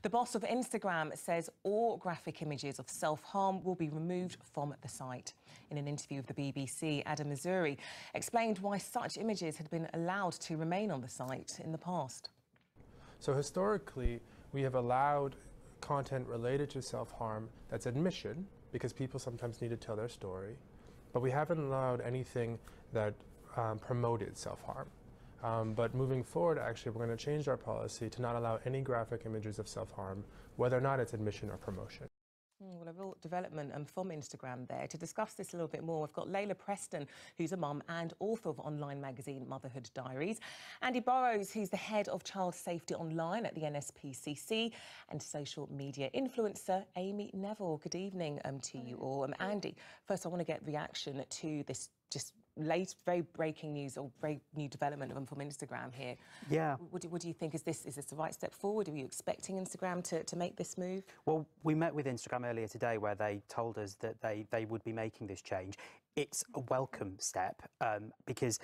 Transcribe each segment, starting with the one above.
The boss of Instagram says all graphic images of self-harm will be removed from the site. In an interview with the BBC, Adam Missouri explained why such images had been allowed to remain on the site in the past. So historically, we have allowed content related to self-harm that's admission, because people sometimes need to tell their story, but we haven't allowed anything that promoted self-harm. But moving forward, actually, we're going to change our policy to not allow any graphic images of self-harm, whether or not it's admission or promotion. Well, a real development from Instagram there. To discuss this a little bit more, we've got Layla Preston, who's a mum and author of online magazine Motherhood Diaries, Andy Burrows, who's the head of child safety online at the NSPCC, and social media influencer Amy Neville. Good evening to you all. Andy, first I want to get reaction to this just late, very breaking news or very new development from Instagram here. Yeah. What do you think? Is this the right step forward? Are you expecting Instagram to make this move? Well, we met with Instagram earlier today where they told us that they would be making this change. It's a welcome step because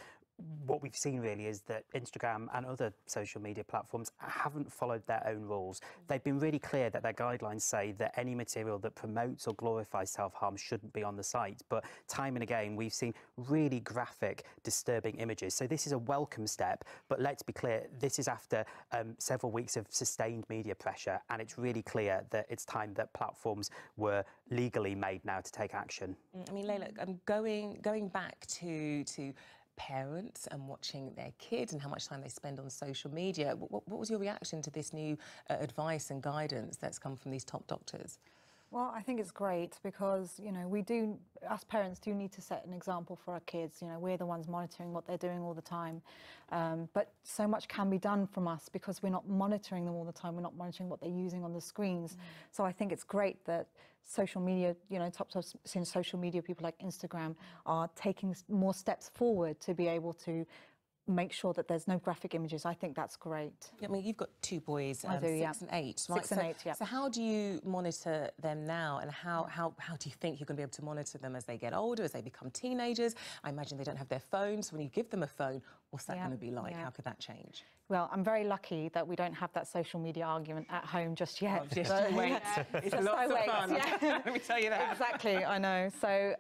what we've seen really is that Instagram and other social media platforms haven't followed their own rules. They've been really clear that their guidelines say that any material that promotes or glorifies self-harm shouldn't be on the site. But time and again, we've seen really graphic, disturbing images. So this is a welcome step. But let's be clear, this is after several weeks of sustained media pressure. And it's really clear that it's time that platforms were legally made now to take action. I mean, Layla, going back to parents and watching their kids and how much time they spend on social media. What was your reaction to this new advice and guidance that's come from these top doctors? Well, I think it's great because, you know, us parents do need to set an example for our kids. You know, we're the ones monitoring what they're doing all the time. But so much can be done from us because we're not monitoring them all the time. We're not monitoring what they're using on the screens. So I think it's great that social media, you know, top social media people like Instagram are taking more steps forward to be able to make sure that there's no graphic images. I think that's great. I mean, you've got two boys, I do, 6 and 8, right? 6 and 8, yeah. So how do you monitor them now, and how do you think you're going to be able to monitor them as they get older, as they become teenagers? I imagine they don't have their phones. When you give them a phone, what's that going to be like? How could that change? Well, I'm very lucky that we don't have that social media argument at home just yet. Oh, just wait. It's lots of fun. Yeah. Let me tell you that. Exactly, I know. So,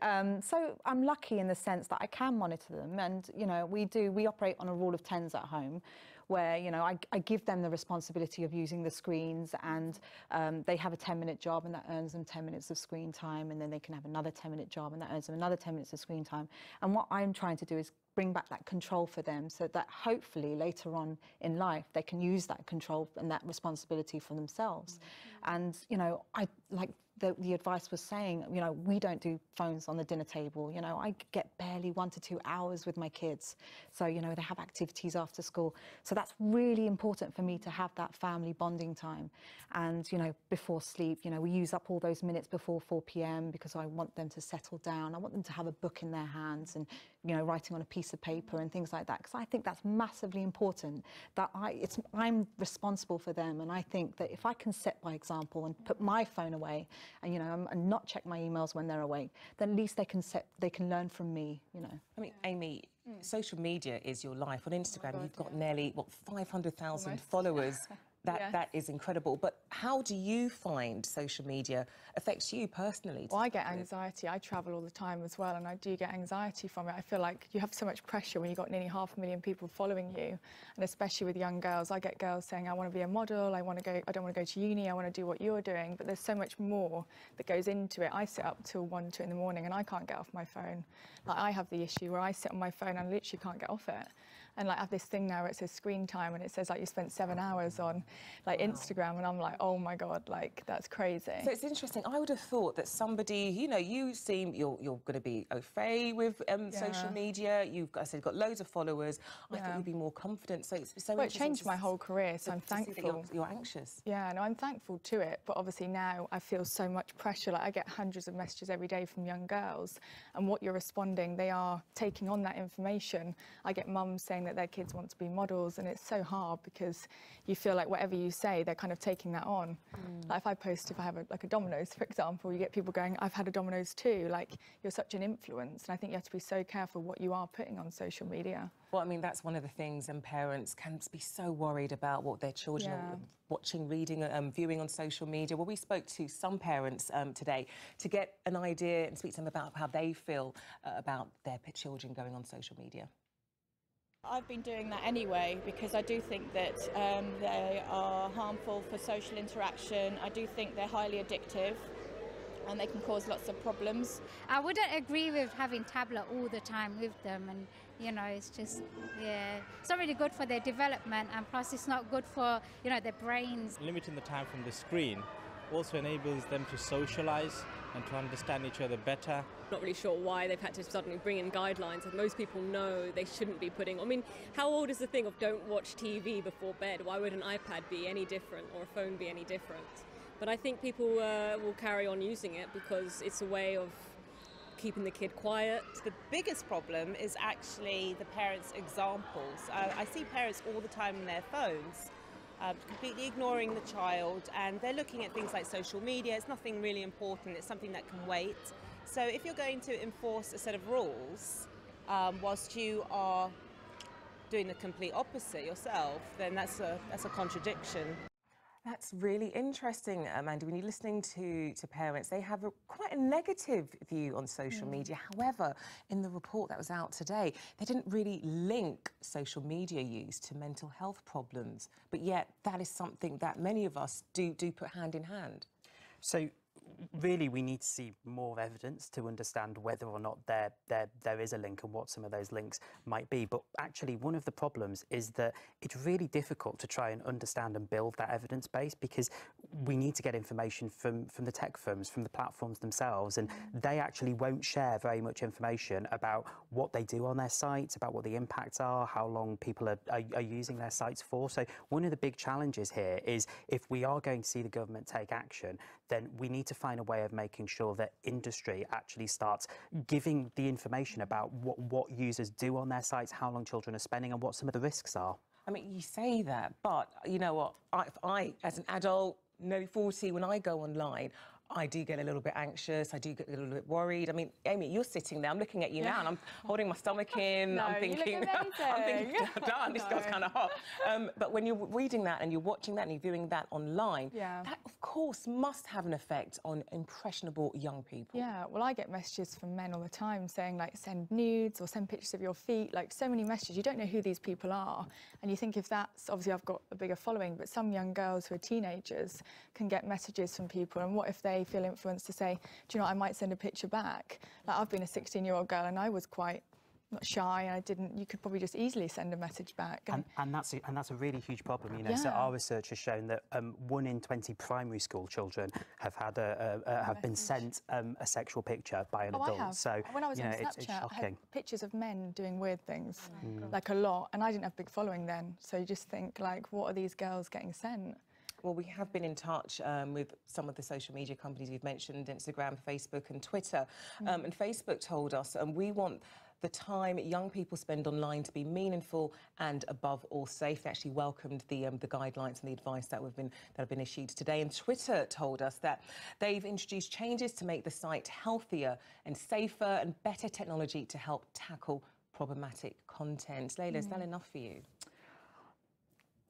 so I'm lucky in the sense that I can monitor them, and you know, we operate on a rule of 10s at home, where you know I give them the responsibility of using the screens, and they have a 10-minute job, and that earns them 10 minutes of screen time, and then they can have another 10-minute job, and that earns them another 10 minutes of screen time. And what I'm trying to do is bring back that control for them, so that hopefully later on in life they can use that control and that responsibility for themselves. And you know, I like the advice was saying, you know, we don't do phones on the dinner table. You know, I get barely 1 to 2 hours with my kids. So, you know, they have activities after school. So that's really important for me to have that family bonding time. And, you know, before sleep, you know, we use up all those minutes before 4 p.m. because I want them to settle down. I want them to have a book in their hands and, you know, writing on a piece of paper and things like that. Because I think that's massively important, that I'm responsible for them. And I think that if I can set by example and put my phone away, and you know, and not check my emails when they're awake, then at least they can learn from me, you know. I mean, Amy, social media is your life. On Instagram, you've got nearly, what, 500,000 followers. That is incredible. But how do you find social media affects you personally? Well, I get anxiety. I travel all the time as well, and I do get anxiety from it. I feel like you have so much pressure when you've got nearly 500,000 people following you, and especially with young girls. I get girls saying, I want to be a model, I don't want to go to uni, I want to do what you're doing. But there's so much more that goes into it. I sit up till 1, 2 in the morning and I can't get off my phone. Like, I have the issue where I sit on my phone and I literally can't get off it. And like, I have this thing now where it says screen time, and it says like you spent 7 hours on like Instagram, and I'm like, oh my God, like that's crazy. So it's interesting. I would have thought that somebody, you know, you seem you're going to be au fait with social media. You've got, I said, got loads of followers. I thought you'd be more confident. So it's so it changed my whole career. So I'm thankful. You're anxious. Yeah, no, I'm thankful to it. But obviously now I feel so much pressure. Like, I get hundreds of messages every day from young girls, and what you're responding, they are taking on that information. I get mums saying that their kids want to be models, and it's so hard because you feel like whatever you say, they're kind of taking that on. Like, if I have a Domino's, for example, you get people going, I've had a Domino's too. Like, you're such an influence, and I think you have to be so careful what you are putting on social media. Well, I mean, that's one of the things, and parents can be so worried about what their children are watching, reading, viewing on social media. Well, we spoke to some parents today to get an idea and speak to them about how they feel about their children going on social media. I've been doing that anyway because I do think that they are harmful for social interaction. I do think they're highly addictive and they can cause lots of problems. I wouldn't agree with having tablet all the time with them, and you know, it's just, yeah, it's not really good for their development, and plus it's not good for, you know, their brains. Limiting the time from the screen also enables them to socialise and to understand each other better. Not really sure why they've had to suddenly bring in guidelines that most people know they shouldn't be putting. I mean, how old is the thing of don't watch TV before bed? Why would an iPad be any different or a phone be any different? But I think people will carry on using it because it's a way of keeping the kid quiet. The biggest problem is actually the parents' examples. I see parents all the time on their phones, completely ignoring the child, and they're looking at things like social media. It's nothing really important, it's something that can wait. So if you're going to enforce a set of rules whilst you are doing the complete opposite yourself, then that's a contradiction. That's really interesting, Mandy. When you're listening to parents, they have quite a negative view on social media. However, in the report that was out today, they didn't really link social media use to mental health problems. But yet, that is something that many of us do put hand in hand. So really, we need to see more evidence to understand whether or not there is a link and what some of those links might be. But actually, one of the problems is that it's really difficult to try and understand and build that evidence base because we need to get information from the tech firms, from the platforms themselves, and they actually won't share very much information about what they do on their sites, about what the impacts are, how long people are using their sites for. So one of the big challenges here is if we are going to see the government take action, then we need to find a way of making sure that industry actually starts giving the information about what users do on their sites, how long children are spending and what some of the risks are. I mean, you say that, but you know what? I as an adult, nearly 40, when I go online, I do get a little bit anxious. I do get a little bit worried. I mean, Amy, you're sitting there. I'm looking at you now, and I'm holding my stomach in. No, I'm thinking, you look I'm thinking, amazing. darn, this girl's kind of hot. But when you're reading that and you're watching that and you're viewing that online, that of course must have an effect on impressionable young people. Yeah, well, I get messages from men all the time saying, like, send nudes or send pictures of your feet, like so many messages. You don't know who these people are. And you think if that's, obviously I've got a bigger following, but some young girls who are teenagers can get messages from people, and what if they feel influenced to say, do you know what, I might send a picture back? Like, I've been a 16-year-old girl and I was quite not shy, and I didn't. You could probably just easily send a message back. And that's a really huge problem, you know. So our research has shown that 1 in 20 primary school children have had have been sent a sexual picture by an adult. I have. So when I was on it's Snapchat, I shocking. had pictures of men doing weird things, like a lot, and I didn't have a big following then. So you just think, like, what are these girls getting sent? Well, we have been in touch with some of the social media companies we've mentioned, Instagram, Facebook and Twitter. And Facebook told us, we want the time young people spend online to be meaningful and above all safe. They actually welcomed the guidelines and the advice that have been issued today. And Twitter told us that they've introduced changes to make the site healthier and safer, and better technology to help tackle problematic content. Layla, is that enough for you?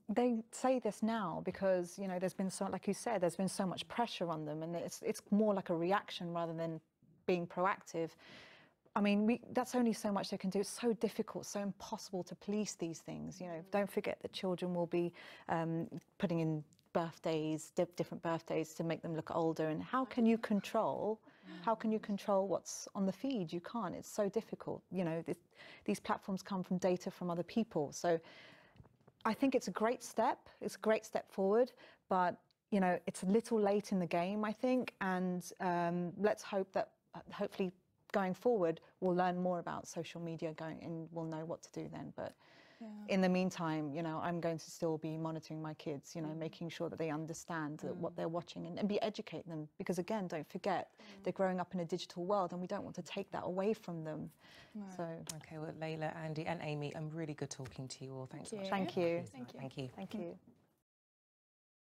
They say this now because, you know, there's been so, like you said, there's been so much pressure on them, and it's more like a reaction rather than being proactive. I mean, that's only so much they can do. It's so difficult, so impossible to police these things. You know, don't forget that children will be putting in birthdays, different birthdays to make them look older. And how can you control? How can you control what's on the feed? You can't. It's so difficult. You know, these platforms come from data from other people. So I think it's a great step. It's a great step forward, but you know, it's a little late in the game, I think. And let's hope that hopefully going forward, we'll learn more about social media and we'll know what to do then. But in the meantime, you know, I'm going to still be monitoring my kids, you know, making sure that they understand what they're watching and be educating them. Because again, don't forget, they're growing up in a digital world and we don't want to take that away from them. No. So. Okay, well, Layla, Andy and Amy, I'm really good talking to you all. Thanks so much. Thank you. Thank you. Thank you.